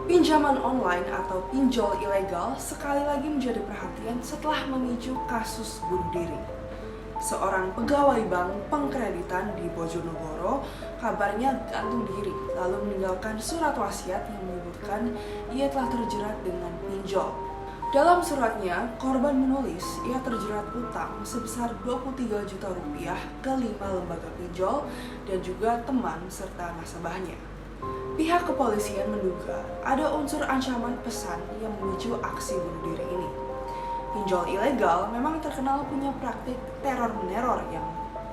Pinjaman online atau pinjol ilegal sekali lagi menjadi perhatian setelah memicu kasus bunuh diri. Seorang pegawai bank pengkreditan di Bojonegoro kabarnya gantung diri lalu meninggalkan surat wasiat yang menyebutkan ia telah terjerat dengan pinjol. Dalam suratnya, korban menulis ia terjerat utang sebesar 23 juta rupiah ke 5 lembaga pinjol dan juga teman serta nasabahnya. Pihak kepolisian menduga ada unsur ancaman pesan yang memicu aksi bunuh diri ini. Pinjol ilegal memang terkenal punya praktik teror-meneror yang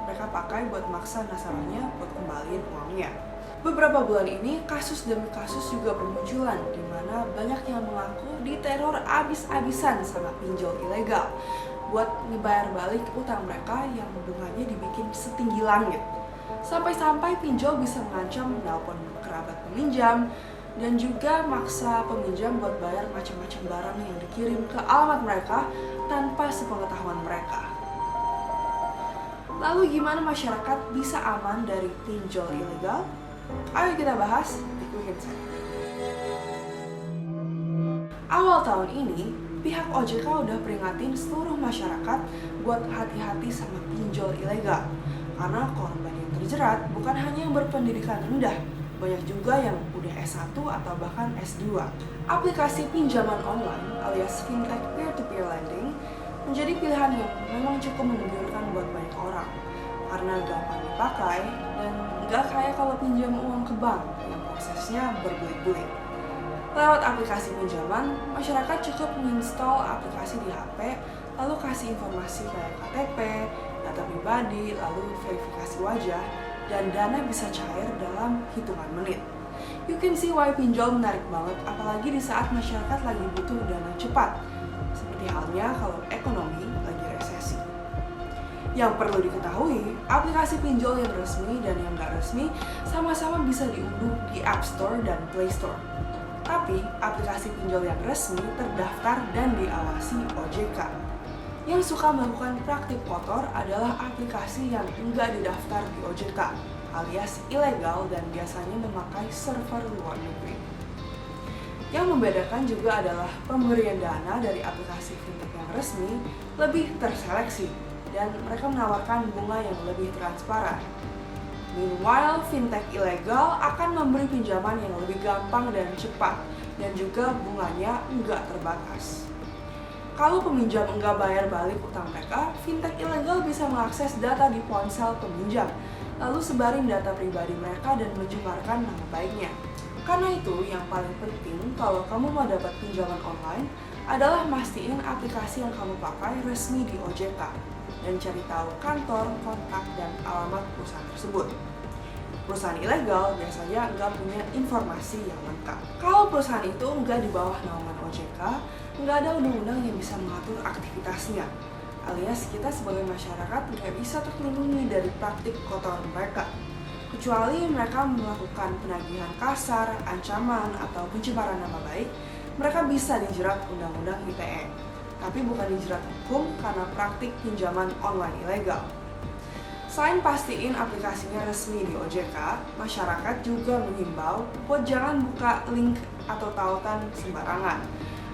mereka pakai buat maksa nasabahnya buat kembaliin uangnya. Beberapa bulan ini kasus demi kasus juga bermunculan di mana banyak yang mengaku diteror abis-abisan sama pinjol ilegal buat ngebayar balik utang mereka yang bunganya dibikin setinggi langit. Sampai-sampai pinjol bisa mengancam menelpon kerabat peminjam dan juga maksa peminjam buat bayar macam-macam barang yang dikirim ke alamat mereka tanpa sepengetahuan mereka. Lalu gimana masyarakat bisa aman dari pinjol ilegal? Ayo kita bahas, ikutin saya. Awal tahun ini, pihak OJK udah peringatin seluruh masyarakat buat hati-hati sama pinjol ilegal. Karena korban yang terjerat bukan hanya yang berpendidikan rendah, banyak juga yang udah S1 atau bahkan S2. Aplikasi pinjaman online alias fintech peer-to-peer lending menjadi pilihan yang memang cukup menggiurkan buat banyak orang. Karena gampang dipakai dan nggak kayak kalau pinjam uang ke bank yang prosesnya berbelit-belit. Lewat aplikasi pinjaman, masyarakat cukup menginstal aplikasi di HP, lalu kasih informasi kayak KTP, data pribadi, lalu verifikasi wajah, dan dana bisa cair dalam hitungan menit. You can see why pinjol menarik banget, apalagi di saat masyarakat lagi butuh dana cepat, seperti halnya kalau ekonomi lagi resesi. Yang perlu diketahui, aplikasi pinjol yang resmi dan yang nggak resmi sama-sama bisa diunduh di App Store dan Play Store. Tapi, aplikasi pinjol yang resmi terdaftar dan diawasi OJK. Yang suka melakukan praktik kotor adalah aplikasi yang nggak didaftar di OJK, alias ilegal dan biasanya memakai server luar negeri. Yang membedakan juga adalah pemberian dana dari aplikasi fintech yang resmi lebih terseleksi, dan mereka menawarkan bunga yang lebih transparan. Meanwhile, fintech ilegal akan memberi pinjaman yang lebih gampang dan cepat, dan juga bunganya nggak terbatas. Kalau peminjam nggak bayar balik utang mereka, fintech ilegal bisa mengakses data di ponsel peminjam, lalu sebarin data pribadi mereka dan mencemarkan nama baiknya. Karena itu, yang paling penting kalau kamu mau dapat pinjaman online adalah mastiin aplikasi yang kamu pakai resmi di OJK dan cari tahu kantor, kontak, dan alamat perusahaan tersebut. Perusahaan ilegal biasanya nggak punya informasi yang lengkap. Kalau perusahaan itu nggak di bawah naungan OJK, nggak ada undang-undang yang bisa mengatur aktivitasnya. Alias kita sebagai masyarakat nggak bisa terlindungi dari praktik kotor mereka. Kecuali mereka melakukan penagihan kasar, ancaman, atau pencemaran nama baik, mereka bisa dijerat Undang-Undang ITE. Tapi bukan dijerat hukum karena praktik pinjaman online ilegal. Selain pastiin aplikasinya resmi di OJK, masyarakat juga mengimbau buat jangan buka link atau tautan sembarangan.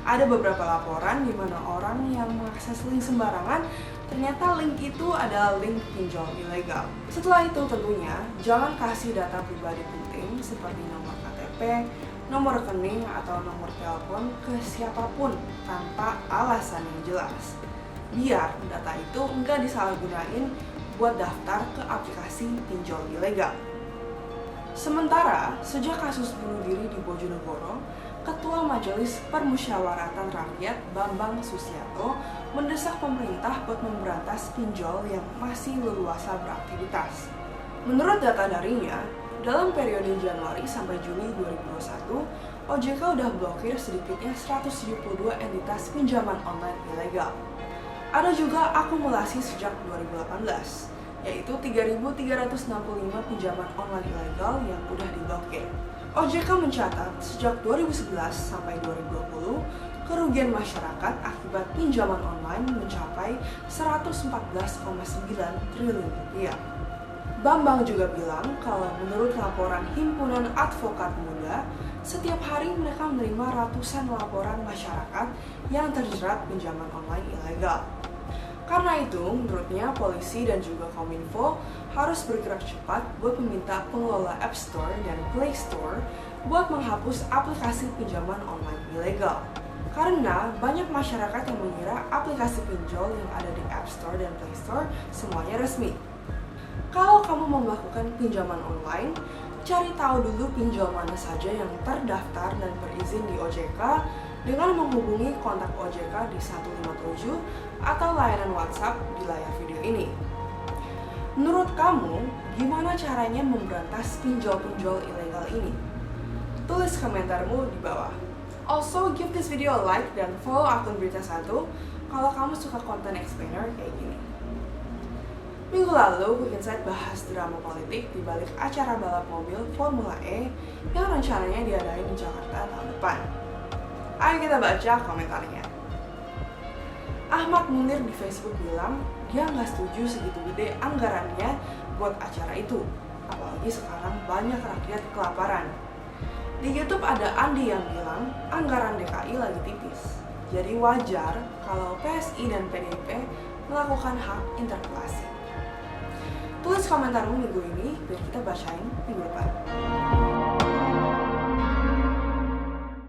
Ada beberapa laporan di mana orang yang mengakses link sembarangan ternyata link itu adalah link pinjol ilegal. Setelah itu tentunya jangan kasih data pribadi penting seperti nomor KTP, nomor rekening, atau nomor telepon ke siapapun tanpa alasan yang jelas. Biar data itu nggak disalahgunain buat daftar ke aplikasi pinjol ilegal. Sementara, sejak kasus bunuh diri di Bojonegoro, Ketua Majelis Permusyawaratan Rakyat Bambang Susyanto mendesak pemerintah buat memberantas pinjol yang masih leluasa beraktivitas. Menurut data darinya, dalam periode Januari sampai Juni 2021, OJK udah blokir sedikitnya 172 entitas pinjaman online ilegal. Ada juga akumulasi sejak 2018, yaitu 3.365 pinjaman online ilegal yang udah diblokir. OJK mencatat sejak 2011 sampai 2020, kerugian masyarakat akibat pinjaman online mencapai 114,9 triliun rupiah. Bambang juga bilang kalau menurut laporan Himpunan Advokat Muda, setiap hari mereka menerima ratusan laporan masyarakat yang terjerat pinjaman online ilegal. Karena itu, menurutnya polisi dan juga Kominfo harus bergerak cepat buat meminta pengelola App Store dan Play Store buat menghapus aplikasi pinjaman online ilegal. Karena banyak masyarakat yang mengira aplikasi pinjol yang ada di App Store dan Play Store semuanya resmi. Kalau kamu mau melakukan pinjaman online, cari tahu dulu pinjol mana saja yang terdaftar dan berizin di OJK dengan menghubungi kontak OJK di 157 atau layanan WhatsApp di layar video ini. Menurut kamu, gimana caranya memberantas pinjol-pinjol ilegal ini? Tulis komentarmu di bawah. Also, give this video a like dan follow akun Berita 1 kalau kamu suka konten explainer kayak gini. Minggu lalu, Quick Insight bahas drama politik di balik acara balap mobil Formula E yang rencananya diadain di Jakarta tahun depan. Ayo kita baca komentarnya. Ahmad Munir di Facebook bilang dia nggak setuju segitu gede anggarannya buat acara itu, apalagi sekarang banyak rakyat kelaparan. Di YouTube ada Andi yang bilang anggaran DKI lagi tipis, jadi wajar kalau PSI dan PDIP melakukan hak interpelasi. Tulis komentarmu minggu ini biar kita bacain minggu depan.